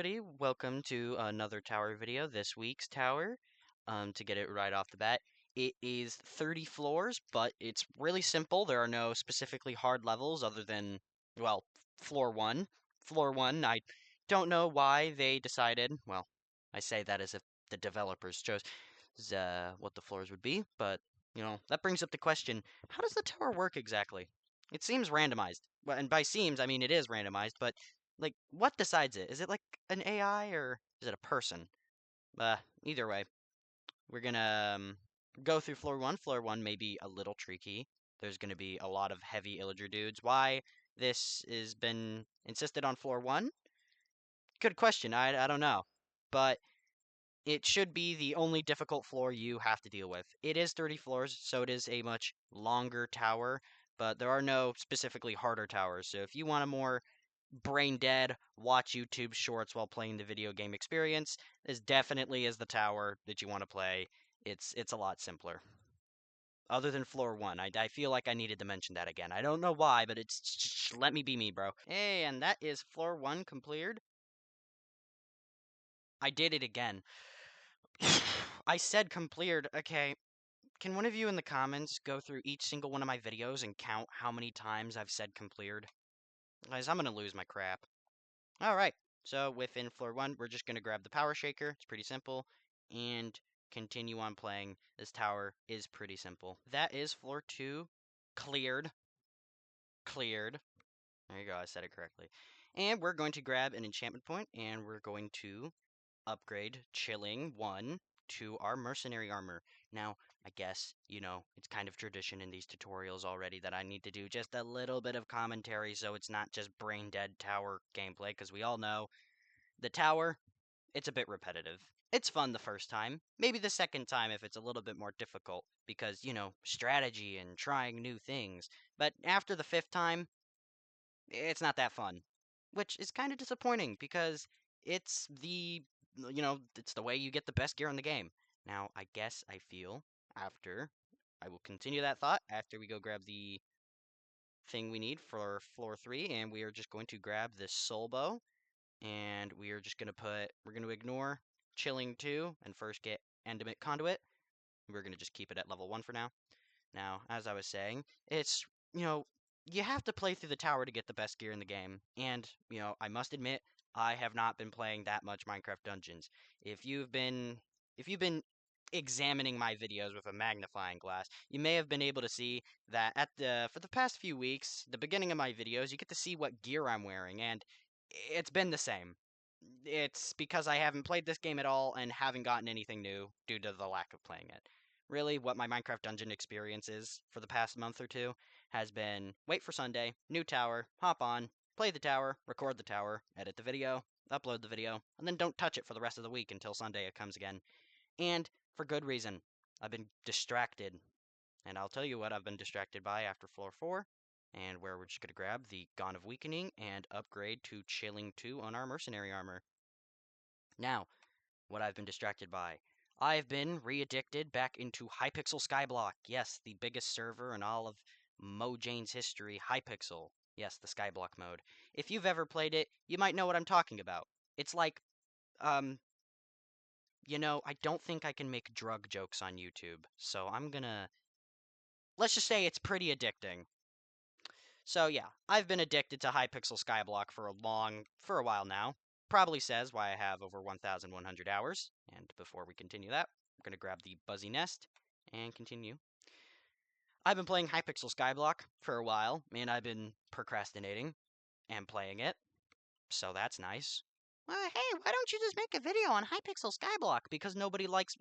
everybody. Welcome to another tower video. This week's tower, to get it right off the bat, it is 30 floors, but it's really simple. There are no specifically hard levels other than, well, floor one. Floor one, I don't know why they decided, well, I say that as if the developers chose what the floors would be, but, that brings up the question, how does the tower work exactly? It seems randomized. Well, and by seems, I mean it is randomized, but like, what decides it? Is it like an AI or is it a person? Either way, we're gonna go through floor one. Floor one may be a little tricky. There's gonna be a lot of heavy illager dudes. Why this has been insisted on floor one? Good question. I don't know, but it should be the only difficult floor you have to deal with. It is 30 floors, so it is a much longer tower, but there are no specifically harder towers. So if you want a more brain dead, watch YouTube shorts while playing the video game experience, this definitely is the tower that you want to play. It's a lot simpler. Other than floor one, I feel like I needed to mention that again. I don't know why, but it's let me be me, bro. Hey, and that is floor one completed. I did it again. I said completed. Okay, can one of you in the comments go through each single one of my videos and count how many times I've said completed? Guys, I'm gonna lose my crap. Alright, so within floor one, we're just gonna grab the power shaker. It's pretty simple. And continue on playing. This tower is pretty simple. That is floor two. Cleared. Cleared. There you go, I said it correctly. And we're going to grab an enchantment point, and we're going to upgrade Chilling 1 to our mercenary armor. Now, I guess, it's kind of tradition in these tutorials already that I need to do just a little bit of commentary so it's not just brain dead tower gameplay, because we all know the tower, it's a bit repetitive. It's fun the first time, maybe the second time if it's a little bit more difficult, because, strategy and trying new things. But after the fifth time, it's not that fun, which is kind of disappointing because it's it's the way you get the best gear in the game. Now, I guess I feel after I will continue that thought after we go grab the thing we need for floor three, and we are just going to grab this soul bow, and we're going to ignore chilling 2 and first get endemic conduit. We're going to just keep it at level 1 for now. Now, as I was saying, it's, you have to play through the tower to get the best gear in the game. And, I must admit, I have not been playing that much Minecraft Dungeons. If you've been examining my videos with a magnifying glass, you may have been able to see that for the past few weeks, the beginning of my videos, you get to see what gear I'm wearing, and it's been the same. It's because I haven't played this game at all and haven't gotten anything new due to the lack of playing it. Really, what my Minecraft Dungeon experience is for the past month or two has been wait for Sunday, new tower, hop on, play the tower, record the tower, edit the video, upload the video, and then don't touch it for the rest of the week until Sunday it comes again. And for good reason. I've been distracted. And I'll tell you what I've been distracted by after floor 4, and where we're just going to grab the Gaunt of Weakening and upgrade to Chilling 2 on our mercenary armor. Now, what I've been distracted by. I've been re-addicted back into Hypixel Skyblock. Yes, the biggest server in all of Mojane's history, Hypixel. Yes, the Skyblock mode. If you've ever played it, you might know what I'm talking about. It's like, um, I don't think I can make drug jokes on YouTube, so let's just say it's pretty addicting. So yeah, I've been addicted to Hypixel Skyblock for a while now. Probably says why I have over 1,100 hours. And before we continue that, we're going to grab the Buzzy Nest and continue. I've been playing Hypixel Skyblock for a while, and I've been procrastinating and playing it. So that's nice. Hey, why don't you just make a video on Hypixel Skyblock? Because nobody likes...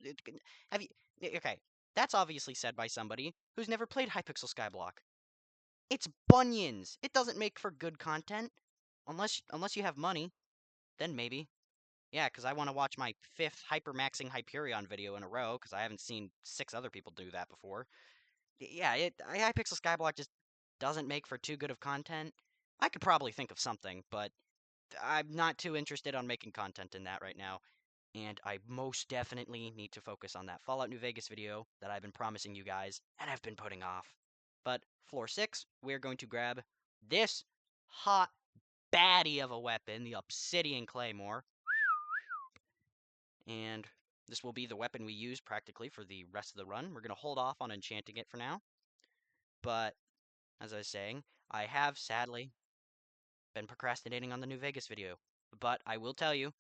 Have you... Okay, that's obviously said by somebody who's never played Hypixel Skyblock. It's bunions. It doesn't make for good content. Unless you have money. Then maybe. Yeah, because I want to watch my 5th hypermaxing Hyperion video in a row, because I haven't seen 6 other people do that before. Yeah, Hypixel Skyblock just doesn't make for too good of content. I could probably think of something, but I'm not too interested on making content in that right now. And I most definitely need to focus on that Fallout New Vegas video that I've been promising you guys, and I've been putting off. But floor 6, we're going to grab this hot baddie of a weapon, the Obsidian Claymore. And this will be the weapon we use practically for the rest of the run. We're going to hold off on enchanting it for now. But, as I was saying, I have sadly been procrastinating on the New Vegas video. But I will tell you,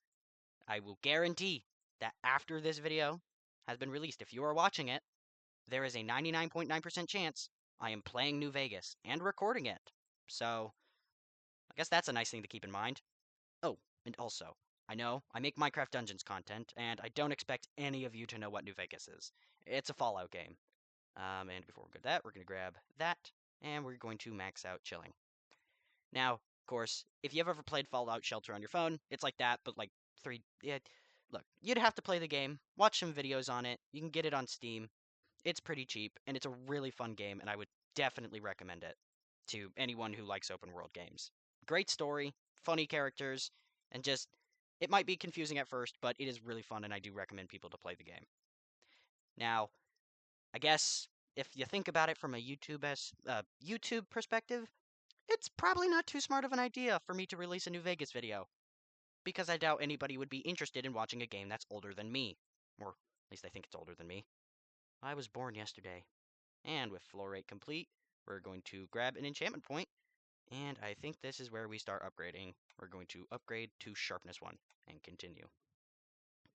I will guarantee that after this video has been released, if you are watching it, there is a 99.9% chance I am playing New Vegas and recording it. So, I guess that's a nice thing to keep in mind. Oh, and also, I know I make Minecraft Dungeons content, and I don't expect any of you to know what New Vegas is. It's a Fallout game. And before we go to that, we're going to grab that, and we're going to max out chilling. Now, of course, if you've ever played Fallout Shelter on your phone, it's like that, but like look, you'd have to play the game, watch some videos on it. You can get it on Steam. It's pretty cheap, and it's a really fun game, and I would definitely recommend it to anyone who likes open world games. Great story, funny characters, and just, it might be confusing at first, but it is really fun, and I do recommend people to play the game. Now, I guess if you think about it from a YouTube perspective, it's probably not too smart of an idea for me to release a New Vegas video, because I doubt anybody would be interested in watching a game that's older than me. Or, at least I think it's older than me. I was born yesterday. And with floor 8 complete, we're going to grab an enchantment point, and I think this is where we start upgrading. We're going to upgrade to sharpness 1 and continue.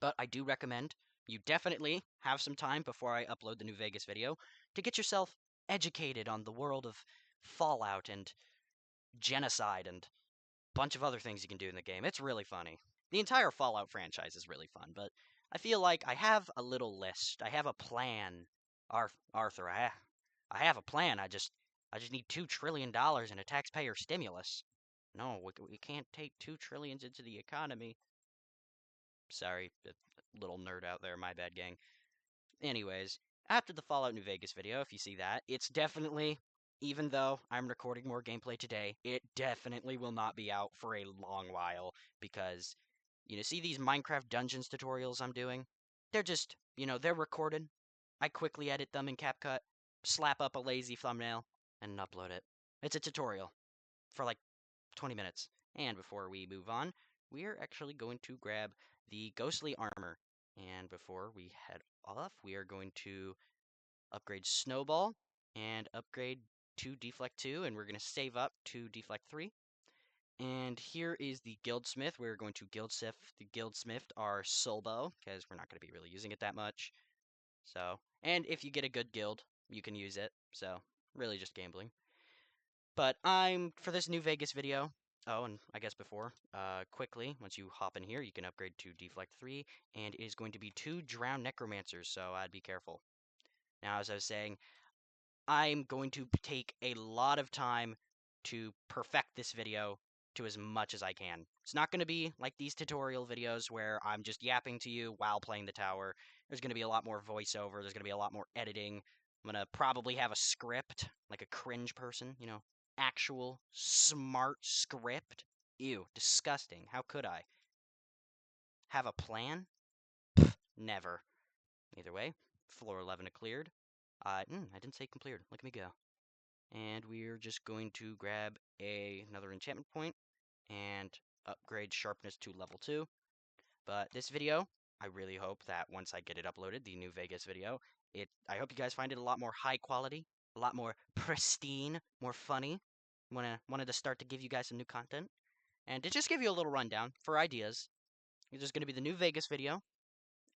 But I do recommend you definitely have some time before I upload the New Vegas video to get yourself educated on the world of Fallout and genocide and a bunch of other things you can do in the game. It's really funny. The entire Fallout franchise is really fun, but I feel like I have a little list. I have a plan. Arthur, I have a plan. I just need $2 trillion in a taxpayer stimulus. No, we can't take 2 trillions into the economy. Sorry, little nerd out there, my bad, gang. Anyways, after the Fallout New Vegas video, if you see that, it's definitely, even though I'm recording more gameplay today, it definitely will not be out for a long while, because, see these Minecraft Dungeons tutorials I'm doing? They're just, they're recorded. I quickly edit them in CapCut, slap up a lazy thumbnail, and upload it. It's a tutorial for like 20 minutes. And before we move on, we're actually going to grab the Ghostly Armor. And before we head off, we are going to upgrade Snowball and upgrade to Deflect 2, and we're going to save up to Deflect 3. And here is the Guildsmith. We're going to Guildsmith our Soul Bow, because we're not going to be really using it that much. So, and if you get a good guild, you can use it. So, really just gambling. But for this New Vegas video, oh, and I guess before, quickly, once you hop in here, you can upgrade to Deflect 3, and it is going to be 2 Drowned Necromancers, so I'd be careful. Now, as I was saying, I'm going to take a lot of time to perfect this video to as much as I can. It's not going to be like these tutorial videos where I'm just yapping to you while playing the tower. There's going to be a lot more voiceover, there's going to be a lot more editing. I'm going to probably have a script, like a cringe person, actual smart script. Ew, disgusting. How could I? Have a plan? Pfft, never. Either way, floor 11 cleared. I didn't say cleared. Look at me go. And we're just going to grab another enchantment point and upgrade sharpness to level 2. But this video, I really hope that once I get it uploaded, the New Vegas video, I hope you guys find it a lot more high quality, a lot more pristine, more funny. Wanted to start to give you guys some new content. And to just give you a little rundown for ideas, there's going to be the New Vegas video.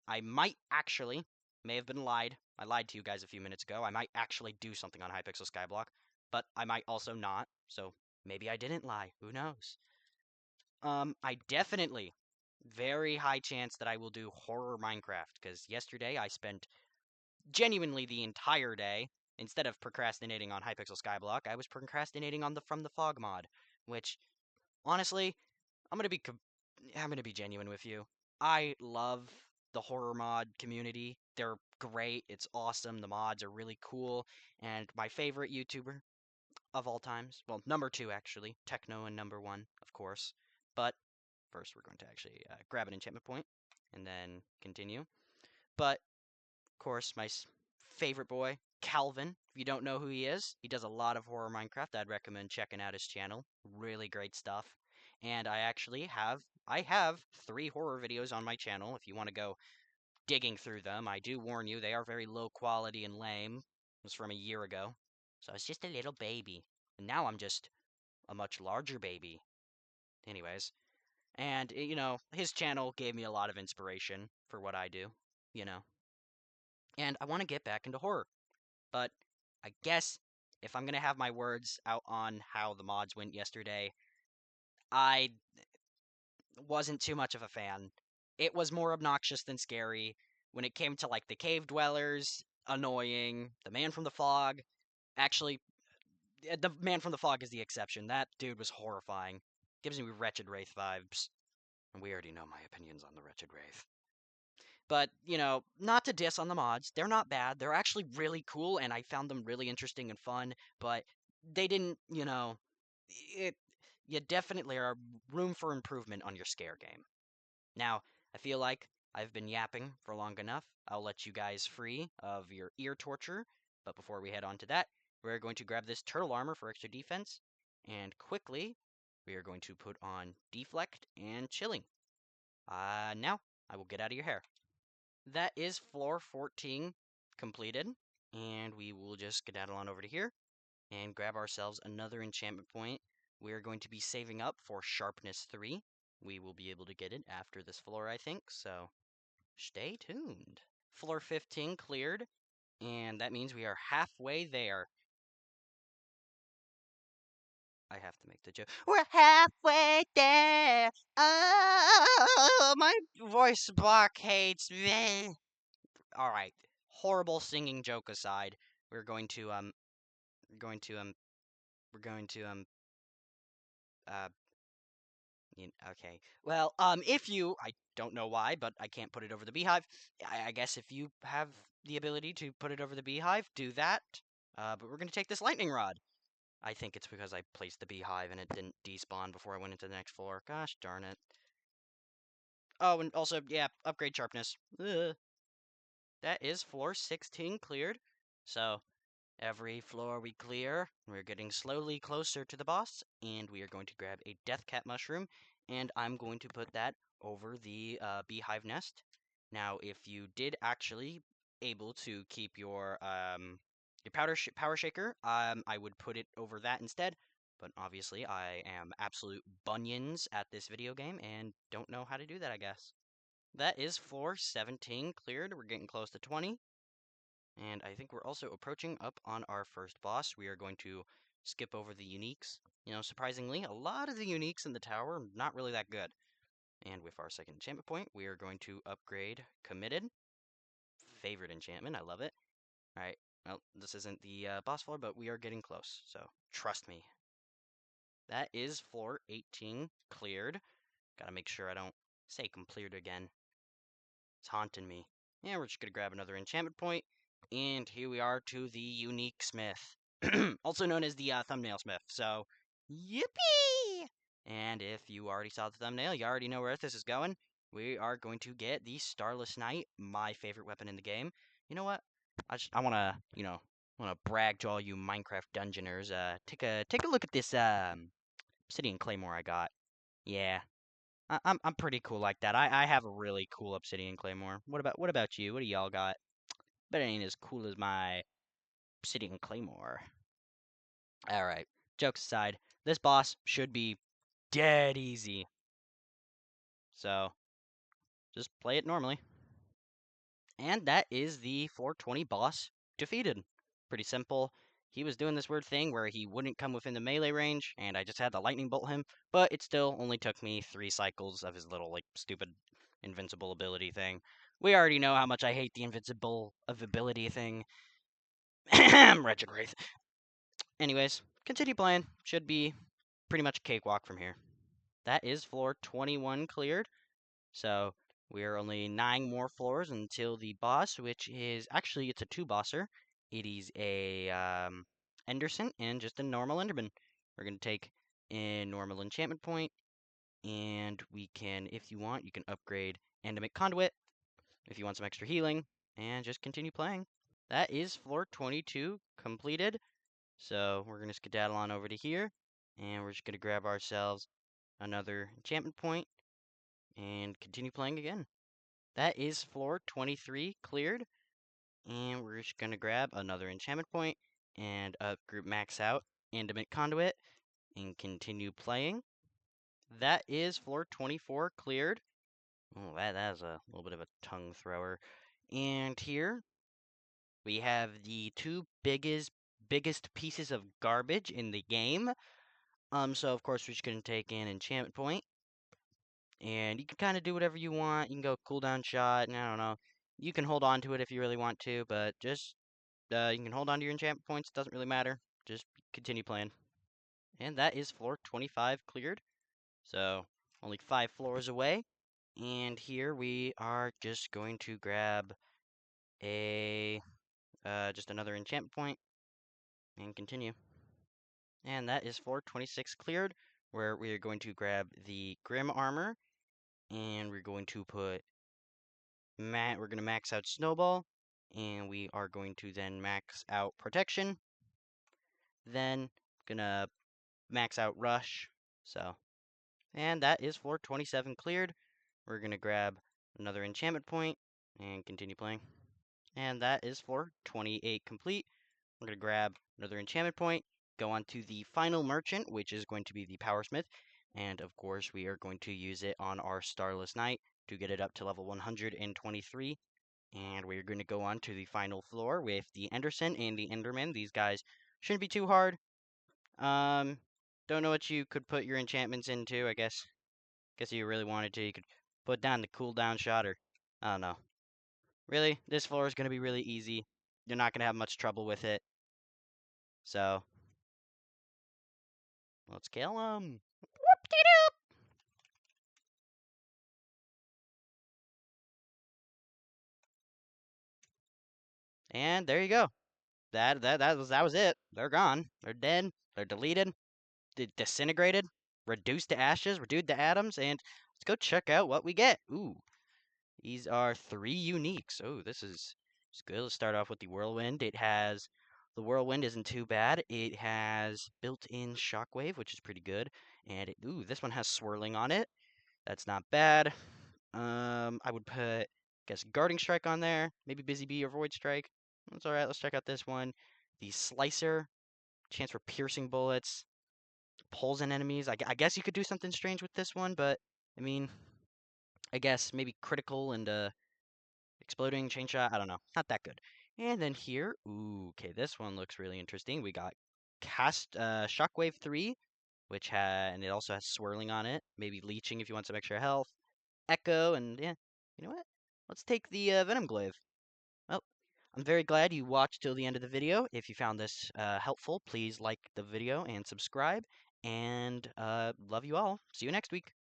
I might actually, may have been lied. I lied to you guys a few minutes ago. I might actually do something on Hypixel Skyblock, but I might also not. So maybe I didn't lie. Who knows? I definitely, very high chance that I will do horror Minecraft, because yesterday I spent genuinely the entire day, instead of procrastinating on Hypixel Skyblock, I was procrastinating on the From the Fog mod, which, honestly, I'm gonna be genuine with you. I love the horror mod community. They're great. It's awesome. The mods are really cool. And my favorite YouTuber of all times, well, number 2 actually, Techno, and number 1, of course. But first, we're going to actually grab an enchantment point and then continue. But of course, my favorite boy, Calvin. If you don't know who he is, he does a lot of horror Minecraft. I'd recommend checking out his channel. Really great stuff. And I actually have I have 3 horror videos on my channel if you want to go digging through them. I do warn you, they are very low quality and lame. It was from a year ago. So I was just a little baby. And now I'm just a much larger baby. Anyways, and, his channel gave me a lot of inspiration for what I do, you know. And I want to get back into horror. But I guess if I'm going to have my words out on how the mods went yesterday, I wasn't too much of a fan. It was more obnoxious than scary. When it came to, like, the cave dwellers, annoying. The man from the fog, actually, the man from the fog is the exception. That dude was horrifying. Gives me Wretched Wraith vibes. And we already know my opinions on the Wretched Wraith. But, not to diss on the mods. They're not bad. They're actually really cool, and I found them really interesting and fun. But they didn't, it, you definitely are room for improvement on your scare game. Now, I feel like I've been yapping for long enough. I'll let you guys free of your ear torture. But before we head on to that, we're going to grab this turtle armor for extra defense. And quickly, we are going to put on deflect and chilling. Now, I will get out of your hair. That is floor 14 completed. And we will just skedaddle on over to here and grab ourselves another enchantment point. We're going to be saving up for sharpness 3. We will be able to get it after this floor, I think, so stay tuned. Floor 15 cleared, and that means we are halfway there. I have to make the joke. We're halfway there. Oh, my voice box hates me. All right, horrible singing joke aside, we're going to uh, okay. Well, if you, I don't know why, but I can't put it over the beehive. I guess if you have the ability to put it over the beehive, do that. But we're gonna take this lightning rod. I think it's because I placed the beehive and it didn't despawn before I went into the next floor. Gosh darn it. Oh, and also, yeah, upgrade sharpness. Ugh. That is floor 16 cleared. So, every floor we clear, we're getting slowly closer to the boss, and we are going to grab a death cat mushroom, and I'm going to put that over the beehive nest. Now, if you did actually able to keep your power shaker, I would put it over that instead. But obviously, I am absolute bunions at this video game and don't know how to do that, I guess. That is floor 17 cleared. We're getting close to 20. And I think we're also approaching up on our first boss. We are going to skip over the uniques. Surprisingly, a lot of the uniques in the tower are not really that good. And with our second enchantment point, we are going to upgrade Committed. Favorite enchantment, I love it. Alright, well, this isn't the boss floor, but we are getting close, so trust me. That is floor 18 cleared. Gotta make sure I don't say completed again. It's haunting me. And we're just gonna grab another enchantment point. And here we are to the Unique Smith, also known as the Thumbnail Smith. So, yippee! And if you already saw the thumbnail, you already know where this is going. We are going to get the Starless Knight, my favorite weapon in the game. You know what? I wanna, wanna brag to all you Minecraft Dungeoners. Take a look at this Obsidian Claymore I got. Yeah, I'm pretty cool like that. I have a really cool Obsidian Claymore. What about you? What do y'all got? But it ain't as cool as my Obsidian Claymore. Alright, jokes aside, this boss should be dead easy. So, just play it normally. And that is the 420 boss defeated. Pretty simple. He was doing this weird thing where he wouldn't come within the melee range, and I just had to lightning bolt him, but it still only took me 3 cycles of his little, stupid invincible ability thing. We already know how much I hate the invincible ability thing. Wretched Wraith. Anyways, continue playing. Should be pretty much a cakewalk from here. That is floor 21 cleared. So we're only 9 more floors until the boss, which is actually it's a 2-bosser. It is a Enderson and just a normal Enderman. We're gonna take a normal enchantment point, and we can, if you want, you can upgrade Endemic Conduit if you want some extra healing, and just continue playing. That is floor 22 completed. So we're going to skedaddle on over to here, and we're just going to grab ourselves another enchantment point. and continue playing again. That is floor 23 cleared, and we're just gonna grab another enchantment point and group max out Andamant Conduit and continue playing. That is floor 24 cleared. Oh, that is a little bit of a tongue thrower. And here we have the two biggest pieces of garbage in the game. So of course we're just gonna take an enchantment point, and you can kind of do whatever you want. You can go cooldown shot, and I don't know. You can hold on to it if you really want to, but just you can hold on to your enchantment points. Doesn't really matter. Just continue playing. And that is floor 25 cleared. So only 5 floors away. And here we are just going to grab a just another enchantment point and continue. And that is floor 26 cleared, where we are going to grab the Grim Armor, and we're going to put we're going to max out Snowball, and we are going to then max out Protection. Then gonna max out Rush. So, and that is floor 27 cleared. We're gonna grab another enchantment point and continue playing. And that is floor 28 complete. We're going to grab another enchantment point, go on to the final merchant, which is going to be the Powersmith. And of course, we are going to use it on our Starless Knight to get it up to level 123. And we're going to go on to the final floor with the Enderson and the Enderman. These guys shouldn't be too hard. Don't know what you could put your enchantments into, I guess. Guess if you really wanted to, you could put down the cooldown shot, or I don't know. Really, this floor is going to be really easy. You're not going to have much trouble with it. So, let's kill him. And there you go. That was it. They're gone. They're dead. They're deleted. Disintegrated. Reduced to ashes. Reduced to atoms. And let's go check out what we get. Ooh, these are 3 uniques. Oh, this is good. Let's start off with the Whirlwind. The Whirlwind isn't too bad. It has built-in Shockwave, which is pretty good. And ooh, this one has Swirling on it. That's not bad. I would put, I guess, Guarding Strike on there. Maybe Busy Bee or Void Strike. That's alright. Let's check out this one. The Slicer. Chance for piercing bullets. Pulls in enemies. I guess you could do something strange with this one, but, I mean, I guess maybe critical and, exploding, chain shot. I don't know. Not that good. And then here, ooh, okay, this one looks really interesting. We got Shockwave 3, which and it also has Swirling on it. Maybe Leeching if you want some extra health. Echo, and yeah, you know what? Let's take the Venom Glaive. Well, I'm very glad you watched till the end of the video. If you found this helpful, please like the video and subscribe. And love you all. See you next week.